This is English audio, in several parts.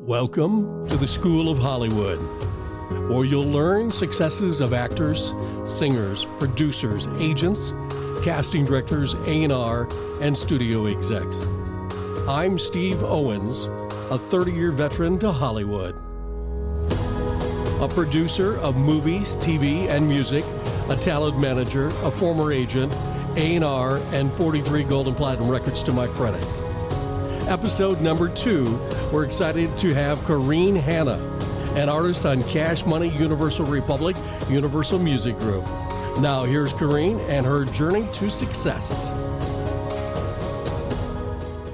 Welcome to the School of Hollywood, where you'll learn successes of actors, singers, producers, agents, casting directors, A&R, and studio execs. I'm Steve Owens, a 30-year veteran to Hollywood. A producer of movies, TV, and music, a talent manager, a former agent, A&R, and 43 gold and platinum records to my credits. Episode number 2, we're excited to have Karine Hannah, an artist on Cash Money, Universal Republic, Universal Music Group. Now here's Karine and her journey to success.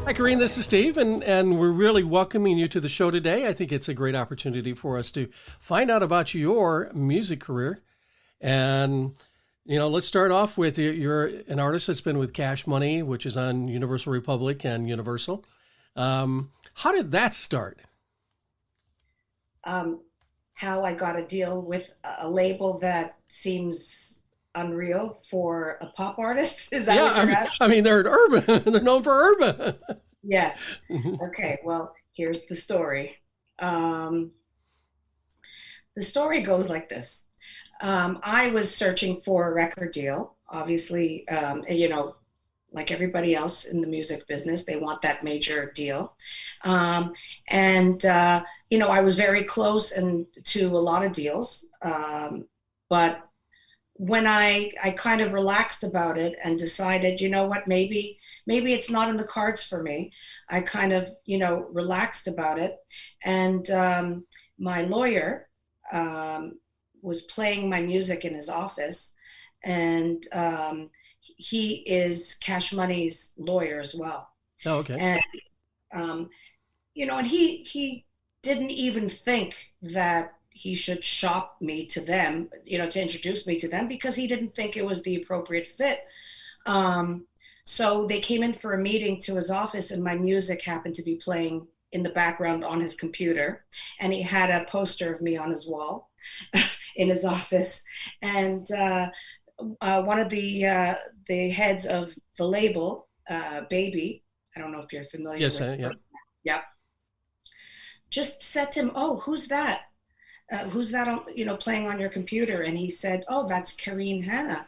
Hi Karine, this is Steve, and we're really welcoming you to the show today. I think it's a great opportunity for us to find out about your music career. And, let's start off with you're an artist that's been with Cash Money, which is on Universal Republic and Universal. How did that start? How I got a deal with a label that seems unreal for a pop artist. Is that what you're asking? I mean, they're urban. They're known for urban. Yes. Okay. Well, here's the story. The story goes like this. I was searching for a record deal. Obviously, like everybody else in the music business, they want that major deal. I was very close to a lot of deals. But when I kind of relaxed about it and decided, maybe it's not in the cards for me. I kind of, relaxed about it. And my lawyer was playing my music in his office, and he is Cash Money's lawyer as well. Oh, okay. And, and he didn't even think that he should shop me to them, to introduce me to them, because he didn't think it was the appropriate fit. So they came in for a meeting to his office, and my music happened to be playing in the background on his computer. And he had a poster of me on his wall in his office. And one of the heads of the label, Baby, I don't know if you're familiar with it. Yes, yeah. Just said to him, "Oh, who's that? Who's that on, playing on your computer?" And he said, "Oh, that's Karine Hannah."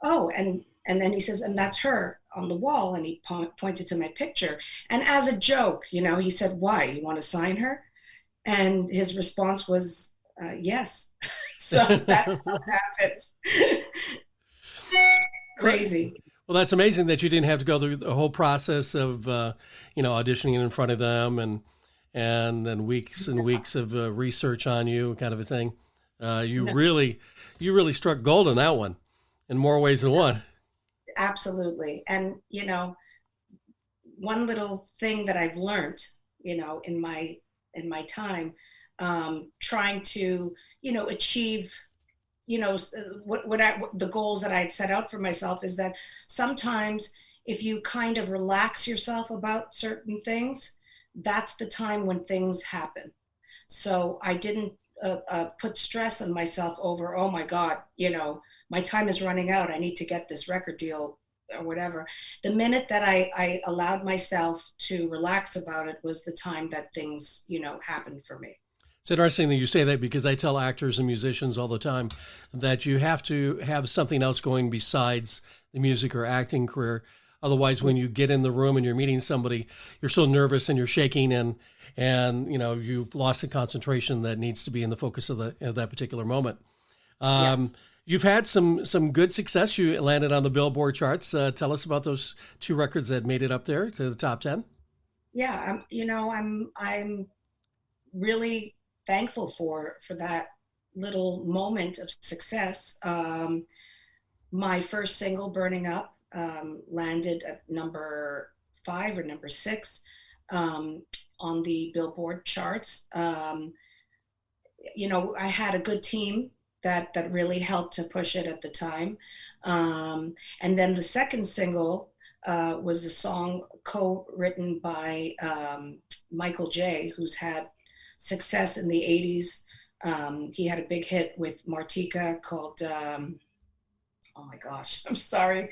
Oh, and then he says, "And that's her on the wall." And he pointed to my picture. And as a joke, he said, "Why, you want to sign her?" And his response was, "Yes." So that's what happens. Crazy. Well, that's amazing that you didn't have to go through the whole process of, auditioning in front of them and then weeks and weeks of research on you, kind of a thing. You really struck gold on that one in more ways than one. Absolutely. And, one little thing that I've learned, in my time, trying to, achieve, the goals that I had set out for myself, is that sometimes if you kind of relax yourself about certain things, that's the time when things happen. So I didn't put stress on myself over, oh my God, my time is running out, I need to get this record deal or whatever. The minute that I allowed myself to relax about it was the time that things, happened for me. It's interesting that you say that, because I tell actors and musicians all the time that you have to have something else going besides the music or acting career. Otherwise, when you get in the room and you're meeting somebody, you're so nervous and you're shaking and you've lost the concentration that needs to be in the focus of that particular moment. You've had some good success. You landed on the Billboard charts. Tell us about those 2 records that made it up there to the top 10. Yeah, I'm really thankful for that little moment of success. My first single, Burning Up, landed at number 5 or number 6 on the Billboard charts. I had a good team that really helped to push it at the time. And then the second single was a song co-written by Michael J., who's had success in the 80s. He had a big hit with Martika called, oh my gosh, I'm sorry,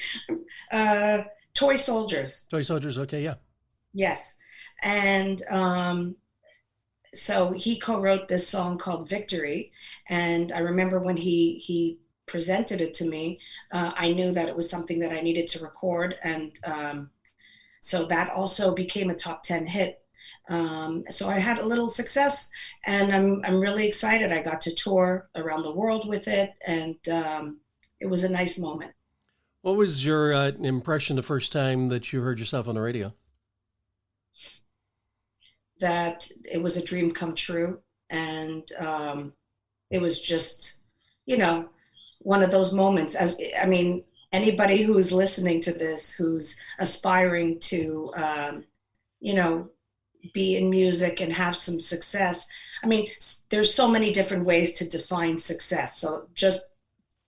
Toy Soldiers. Toy Soldiers, okay, yeah. Yes. And so he co-wrote this song called Victory. And I remember when he presented it to me, I knew that it was something that I needed to record. And so that also became a top 10 hit. So I had a little success, and I'm really excited. I got to tour around the world with it, and it was a nice moment. What was your impression the first time that you heard yourself on the radio? That it was a dream come true, and it was just, you know, one of those moments. As I mean, anybody who's listening to this, who's aspiring to, you know, be in music and have some success. I mean, there's so many different ways to define success. So just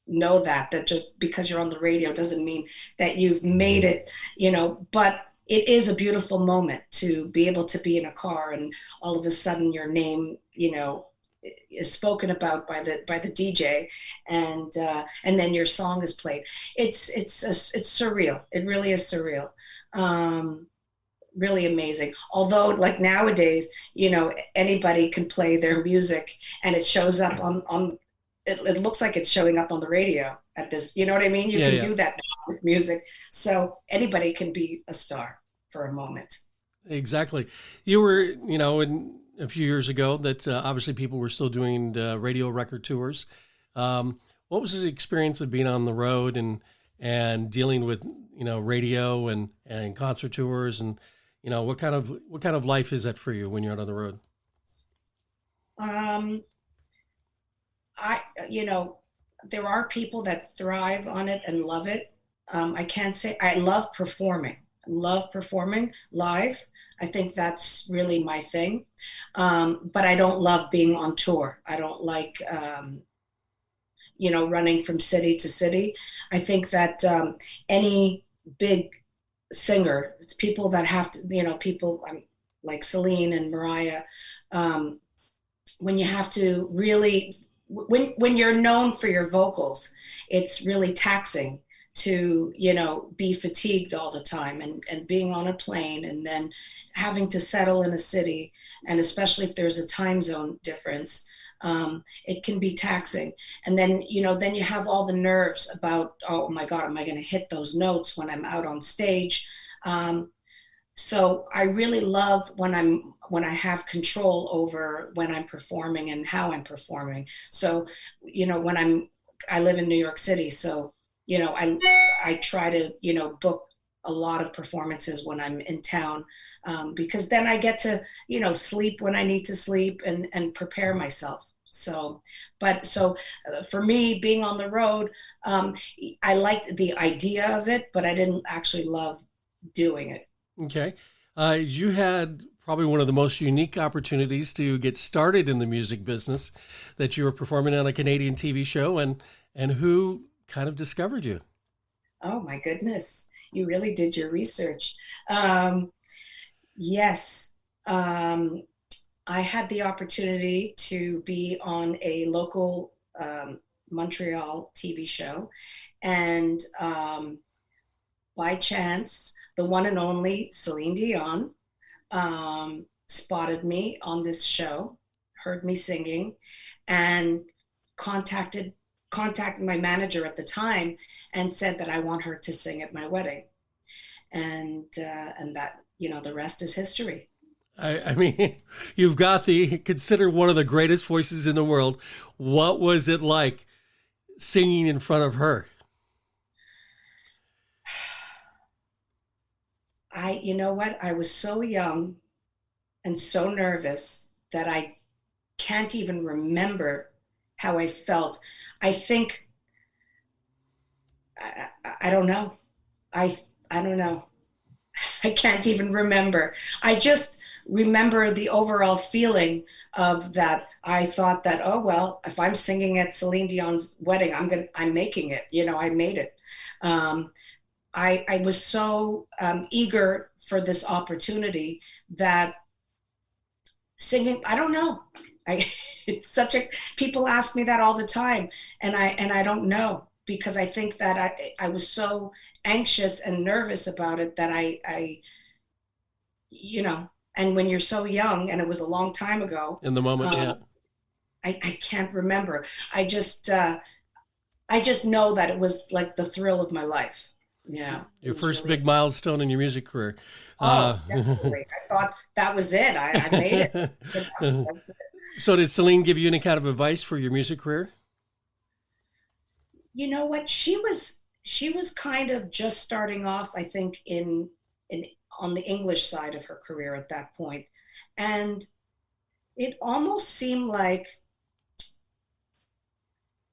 know that just because you're on the radio doesn't mean that you've made it, you know, but it is a beautiful moment to be able to be in a car and all of a sudden your name, you know, is spoken about by the DJ, and then your song is played. It's surreal. It really is surreal. Really amazing. Although, like nowadays, you know, anybody can play their music and it shows up on it looks like it's showing up on the radio at this, you know what I mean? You Yeah, can yeah. do that now with music. So anybody can be a star for a moment. Exactly. You were, you know, in a few years ago that obviously people were still doing radio record tours. What was the experience of being on the road and dealing with, you know, radio and concert tours, and you know what kind of life is that for you when you're out on the road? Um, I, you know, there are people that thrive on it and love it. I can't say I love performing live. I think that's really my thing. But I don't love being on tour. I don't like, you know, running from city to city. I think that any big singer, people that have to, you know, people like Celine and Mariah, um, when you have to really, when you're known for your vocals, it's really taxing to, you know, be fatigued all the time, and being on a plane and then having to settle in a city, and especially if there's a time zone difference, it can be taxing. And then, you know, then you have all the nerves about, oh my God, am I going to hit those notes when I'm out on stage? um, so I really love when I have control over when I'm performing and how I'm performing. So, you know, I live in New York City, so, you know, I try to, you know, book a lot of performances when I'm in town, because then I get to, you know, sleep when I need to sleep, and prepare myself. So, but so for me, being on the road, I liked the idea of it, but I didn't actually love doing it. Okay. You had probably one of the most unique opportunities to get started in the music business, that you were performing on a Canadian TV show, and who kind of discovered you? Oh my goodness, you really did your research. Um, yes, um, I had the opportunity to be on a local Montreal TV show, and by chance, the one and only Celine Dion spotted me on this show, heard me singing, and contacted contacted my manager at the time and said that I want her to sing at my wedding, and that, you know, the rest is history. I mean, you've got the considered one of the greatest voices in the world. What was it like singing in front of her? You know what, I was so young and so nervous that I can't even remember how I felt. I think I don't know. I I don't know. I can't even remember. I just remember the overall feeling of that. I thought that, oh well, if I'm singing at Celine Dion's wedding, I'm making it. You know, I made it. Um, I was so eager for this opportunity that singing, I don't know. I it's such a people ask me that all the time, and I don't know, because I think that I was so anxious and nervous about it that I you know, And when you're so young, and it was a long time ago, In the moment, yeah. I can't remember. I just know that it was like the thrill of my life. Yeah, it Your was first really. big milestone in your music career. Oh, definitely. I thought that was it. I made it. You know, that's it. So did Celine give you any kind of advice for your music career? You know what? She was kind of just starting off, I think, in on the English side of her career at that point, and it almost seemed like,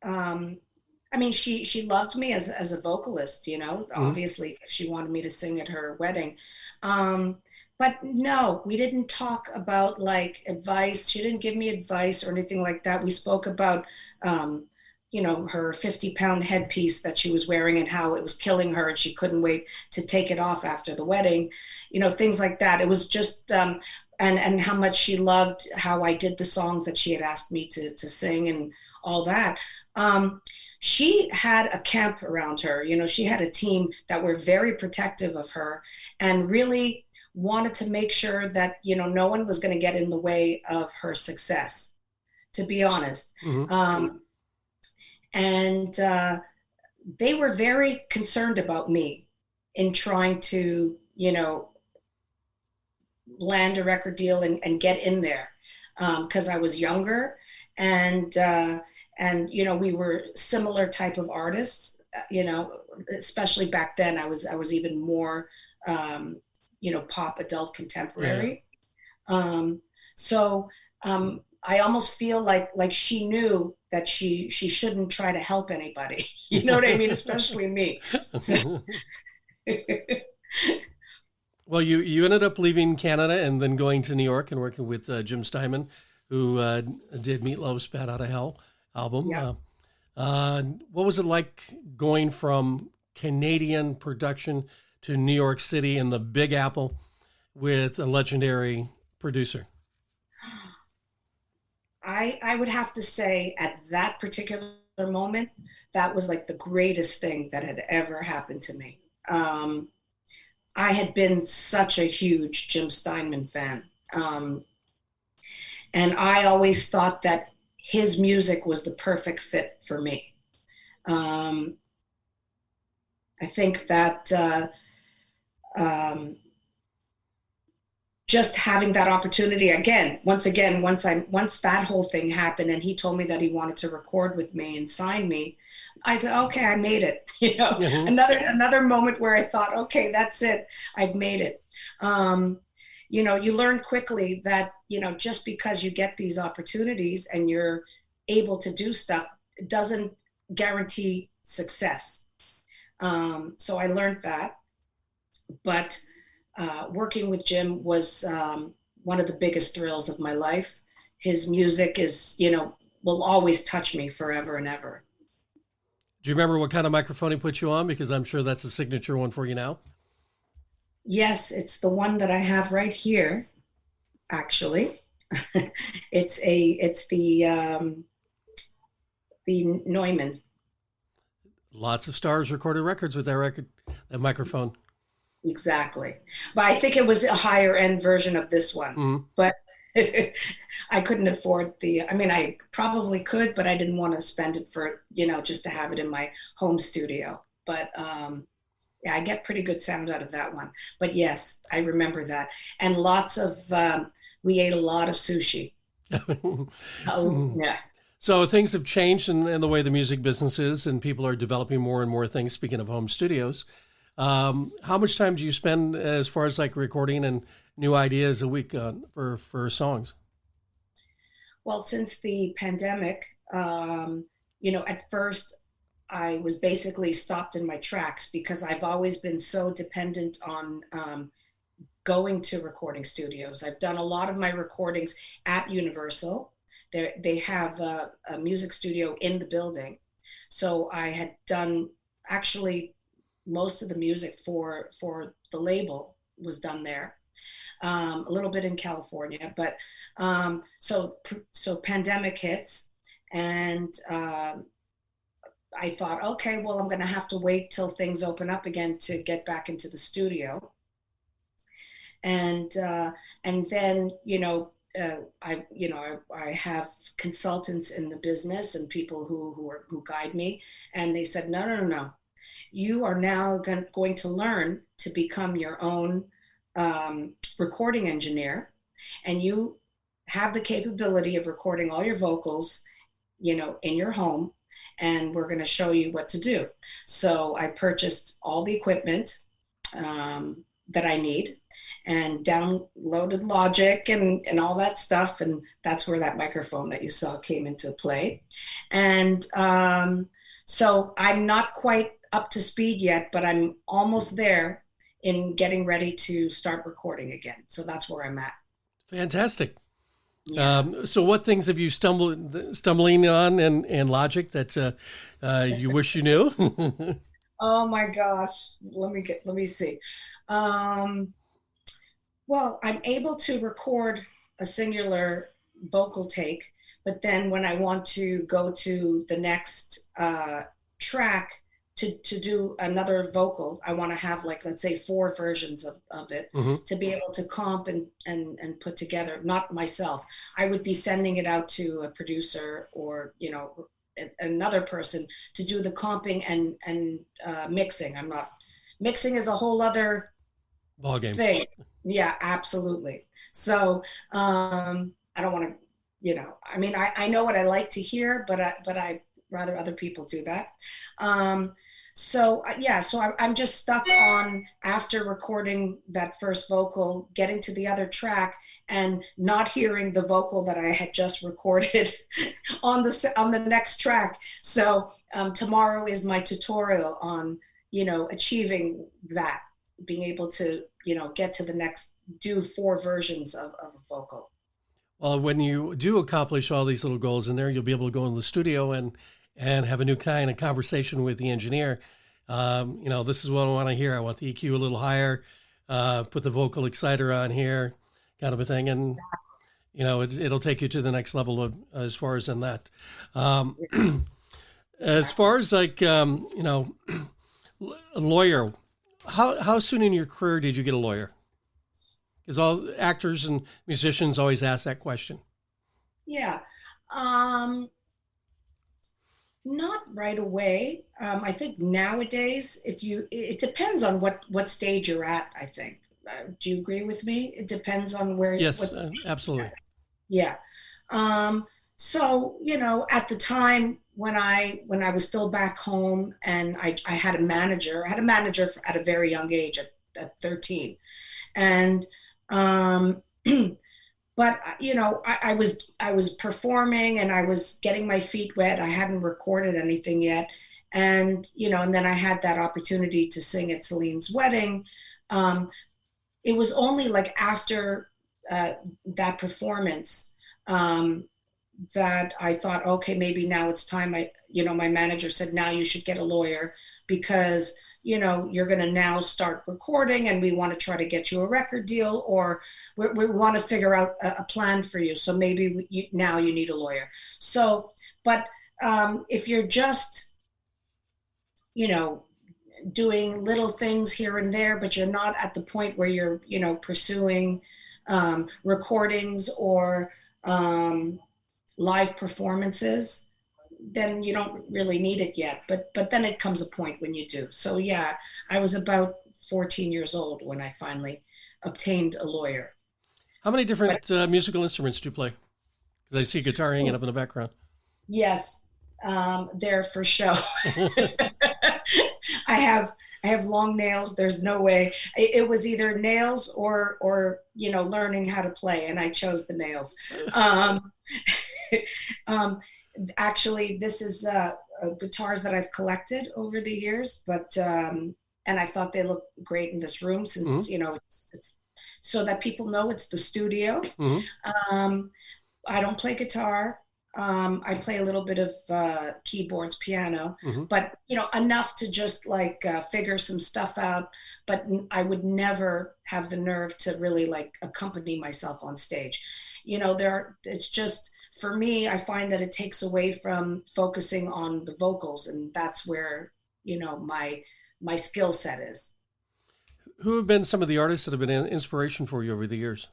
um, I mean, she loved me as a vocalist, you know, Mhm. obviously she wanted me to sing at her wedding. Um, but no, we didn't talk about like advice. She didn't give me advice or anything like that. We spoke about, um, her 50-pound headpiece that she was wearing and how it was killing her and she couldn't wait to take it off after the wedding, things like that. It was just, and how much she loved how I did the songs that she had asked me to sing and all that. Um, she had a camp around her. She had a team that were very protective of her and really wanted to make sure that, no one was going to get in the way of her success, to be honest. Mhm. And they were very concerned about me in trying to, land a record deal and get in there because I was younger and we were similar type of artists. Especially back then, I was even more pop, adult, Yeah. contemporary. Um, so I almost feel like she knew that she shouldn't try to help anybody. You know what I mean? Especially me. So, Well, you ended up leaving Canada and then going to New York and working with Jim Steinman, who did Meatloaf's "Bat Out of Hell" album. yeah. What was it like going from Canadian production to New York City in the Big Apple with a legendary producer? I would have to say at that particular moment, that was like the greatest thing that had ever happened to me. I had been such a huge Jim Steinman fan. And I always thought that his music was the perfect fit for me. Um, I think that um, just having that opportunity once that whole thing happened and he told me that he wanted to record with me and sign me, I thought, okay, I made it. Mhm. Another moment where I thought, okay, that's it, I've made it. You learn quickly that just because you get these opportunities and you're able to do stuff, it doesn't guarantee success. So I learned that, but working with Jim was one of the biggest thrills of my life. His music will always touch me forever and ever. Do you remember what kind of microphone he put you on? Because I'm sure that's a signature one for you now. Yes, it's the one that I have right here, actually. It's the Neumann. Lots of stars recorded records with that microphone. Exactly. But I think it was a higher end version of this one. Mhm. But I couldn't afford I mean, I probably could, but I didn't want to spend it for, just to have it in my home studio. But yeah, I get pretty good sound out of that one. But yes, I remember that. And we ate a lot of sushi. Oh, yeah. So things have changed in the way the music business is, and people are developing more and more things. Speaking of home studios, how much time do you spend as far as like recording and new ideas a week for songs? Well, since the pandemic, at first I was basically stopped in my tracks because I've always been so dependent on going to recording studios. I've done a lot of my recordings at Universal. They have a music studio in the building. So I had done actually most of the music for the label was done there. A little bit in California, but so pandemic hits, and I thought, okay, well, I'm going to have to wait till things open up again to get back into the studio. and then I have consultants in the business and people who guide me, and they said, no, no, no, no, you are now going to learn to become your own recording engineer, and you have the capability of recording all your vocals, in your home, and we're going to show you what to do. So I purchased all the equipment that I need and downloaded Logic and all that stuff. And that's where that microphone that you saw came into play. And so I'm not quite up to speed yet, but I'm almost there in getting ready to start recording again. So that's where I'm at. Fantastic. Yeah. So what things have you stumbling on in Logic that you wish you knew? Oh my gosh. Let me see. Well, I'm able to record a singular vocal take, but then when I want to go to the next track to do another vocal, I want to have, like, let's say 4 versions of it Mm-hmm. to be able to comp and put together, not myself. I would be sending it out to a producer or, another person to do the comping and mixing. Mixing is a whole other Ball game. thing. Yeah, absolutely. So I don't want to, I know what I like to hear, but I rather other people do that. So I'm just stuck on, after recording that first vocal, getting to the other track and not hearing the vocal that I had just recorded on the next track. So tomorrow is my tutorial on, achieving that, being able to, get to the next, do 4 versions of a vocal. Well, when you do accomplish all these little goals in there, you'll be able to go in the studio and have a new kind of conversation with the engineer. This is what I want to hear. I want the EQ a little higher, put the vocal exciter on here, kind of a thing. And, it'll take you to the next level as far as in that. As far as like, a lawyer, how soon in your career did you get a lawyer? Because all actors and musicians always ask that question. Yeah. Not right away. I think nowadays, it depends on what stage you're at, I think. Do you agree with me? It depends on where. Yes, absolutely. Yeah. So, at the time when I was still back home, and I had a manager, at a very young age, at 13. And but I was performing and I was getting my feet wet. I hadn't recorded anything yet, and and then I had that opportunity to sing at Celine's wedding. It was only like after that performance that I thought, okay, maybe now it's time. My manager said, now you should get a lawyer, because you're going to now start recording and we want to try to get you a record deal, or we want to figure out a plan for you. So maybe now you need a lawyer. So, but if you're just, doing little things here and there, but you're not at the point where you're, pursuing recordings or live performances, then you don't really need it yet. But then it comes a point when you do. So yeah, I was about 14 years old when I finally obtained a lawyer. How many different musical instruments do you play? Because I see guitar hanging up in the background. Yes, they're for show. I have long nails. There's no way. It was either nails or learning how to play, and I chose the nails. Actually, this is guitars that I've collected over the years, but and I thought they look great in this room, since it's so that people know it's the studio. Mm-hmm. I don't play guitar. I play a little bit of keyboards, piano, Mm-hmm. but enough to just like figure some stuff out. But I would never have the nerve to really like accompany myself on stage. It's just, for me, I find that it takes away from focusing on the vocals, and that's where my skill set is. Who have been some of the artists that have been an inspiration for you over the years?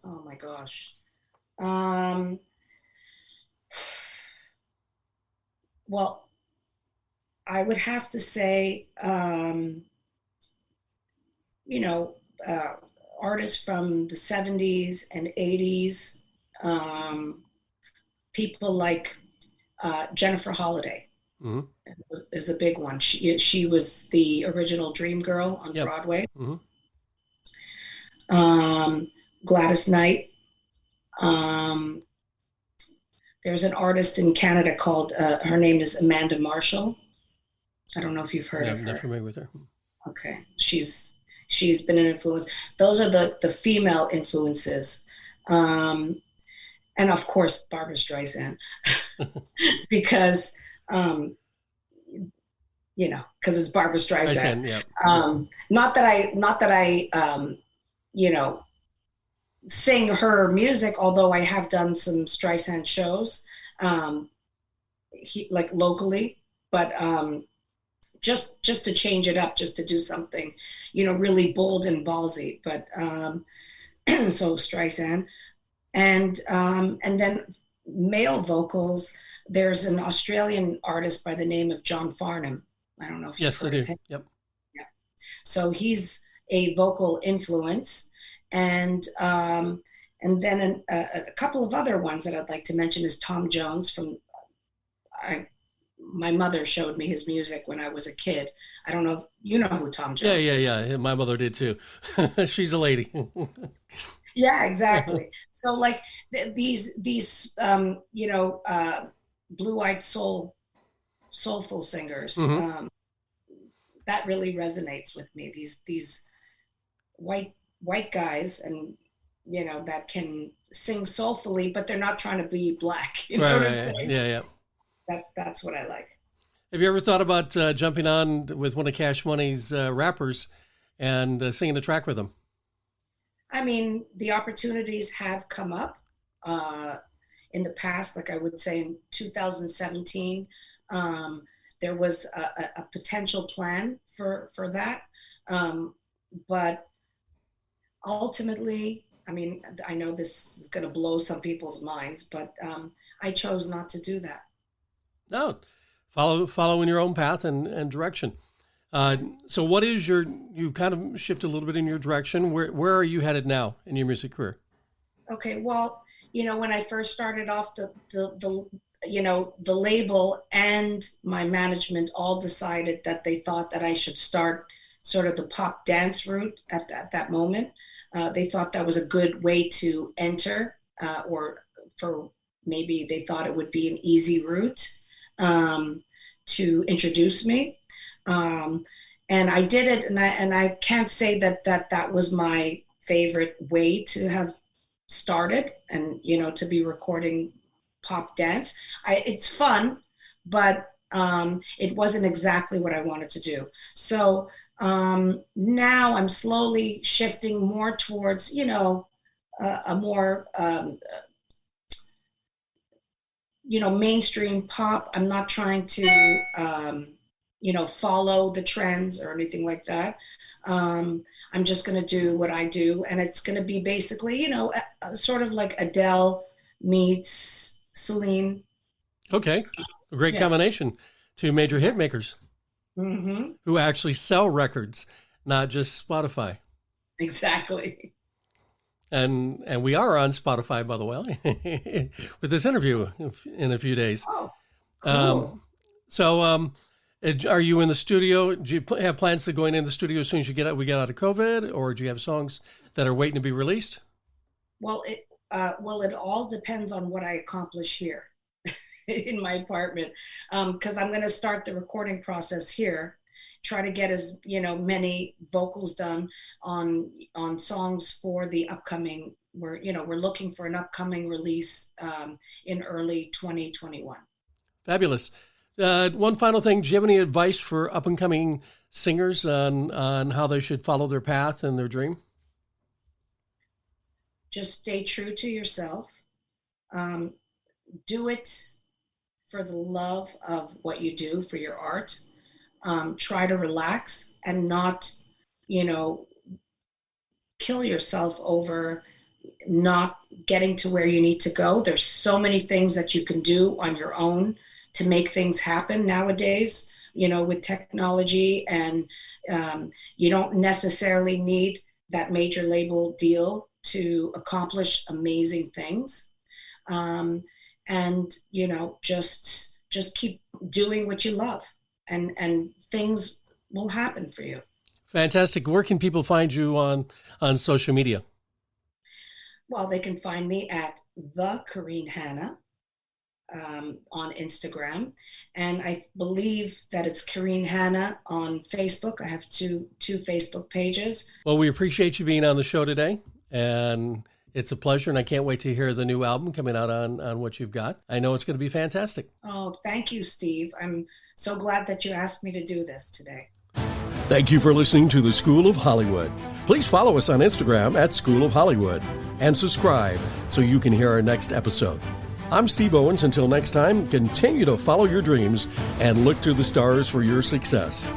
Oh my gosh. Um, well, I would have to say, you know, uh, artists from the 70s and 80s, um, people like Jennifer Holliday Hmm. is a big one. She was the original Dream Girl on Yep. Broadway. Hmm. Um, Gladys Knight. Um, there's an artist in Canada called, her name is Amanda Marshall. I don't know if you've heard No, of I'm not her. familiar with her. Okay, she's been an influence. Those are the female influences, um, and of course Barbara Streisand, because um, because it's Barbara I Streisand. said, yeah. Not that I you know sing her music, although I have done some Streisand shows, um, like locally, but just to change it up, just to do something, really bold and ballsy. But so Streisand, and then male vocals. There's an Australian artist by the name of John Farnham. I don't know if you've Yes, I heard of do. him. Yep. Yeah. So he's a vocal influence, and then a couple of other ones that I'd like to mention is Tom Jones from. I, my mother showed me his music when I was a kid. I don't know if you know who Tom Yeah, Jones yeah, is. yeah. My mother did too. She's a lady. Yeah, exactly. So like these blue-eyed soulful singers, Hmm. that really resonates with me. These white white guys, and that can sing soulfully, but they're not trying to be black. You know Right, what I'm right. saying? Yeah, yeah. That's what I like. Have you ever thought about jumping on with one of Cash Money's rappers and singing a track with them? I mean, the opportunities have come up uh, in the past. Like I would say in 2017, um, there was a potential plan for that, um, but ultimately, I mean, I know this is going to blow some people's minds, but I chose not to do that. No, following your own path and direction. Uh, so, what is you've kind of shifted a little bit in your direction. Where are you headed now in your music career? Okay, well, when I first started off, the label and my management all decided that they thought that I should start sort of the pop dance route at that moment. They thought that was a good way to enter, or for maybe they thought it would be an easy route um, to introduce me. Um, and I did it, and I can't say that was my favorite way to have started, and to be recording pop dance. It's fun, but it wasn't exactly what I wanted to do. So now I'm slowly shifting more towards a more mainstream pop. I'm not trying to follow the trends or anything like that. I'm just going to do what I do, and it's going to be basically, sort of like Adele meets Celine. Okay, a great Yeah. combination. Two major hit makers Mm-hmm. who actually sell records, not just Spotify. Exactly. And we are on Spotify, by the way, with this interview in a few days. Oh, cool. Um, so, are you in the studio? Do you have plans to going in the studio as soon as we get out of COVID, or do you have songs that are waiting to be released? Well, it all depends on what I accomplish here in my apartment, because I'm going to start the recording process here, try to get as many vocals done on songs for the upcoming. We're looking for an upcoming release in early 2021. Fabulous. One final thing: do you have any advice for up and coming singers on how they should follow their path and their dream? Just stay true to yourself. Um, do it for the love of what you do, for your art. Try to relax and not you know, kill yourself over not getting to where you need to go. There's so many things that you can do on your own to make things happen nowadays, you know, with technology, and you don't necessarily need that major label deal to accomplish amazing things. And, you know, just keep doing what you love, and things will happen for you. Fantastic. Where can people find you on social media? Well, they can find me at the Karine Hannah on Instagram, and I believe that it's Karine Hannah on Facebook. I have two Facebook pages. Well, we appreciate you being on the show today, and it's a pleasure, and I can't wait to hear the new album coming out on what you've got. I know it's going to be fantastic. Oh, thank you, Steve. I'm so glad that you asked me to do this today. Thank you for listening to the School of Hollywood. Please follow us on Instagram at School of Hollywood and subscribe so you can hear our next episode. I'm Steve Owens. Until next time, continue to follow your dreams and look to the stars for your success.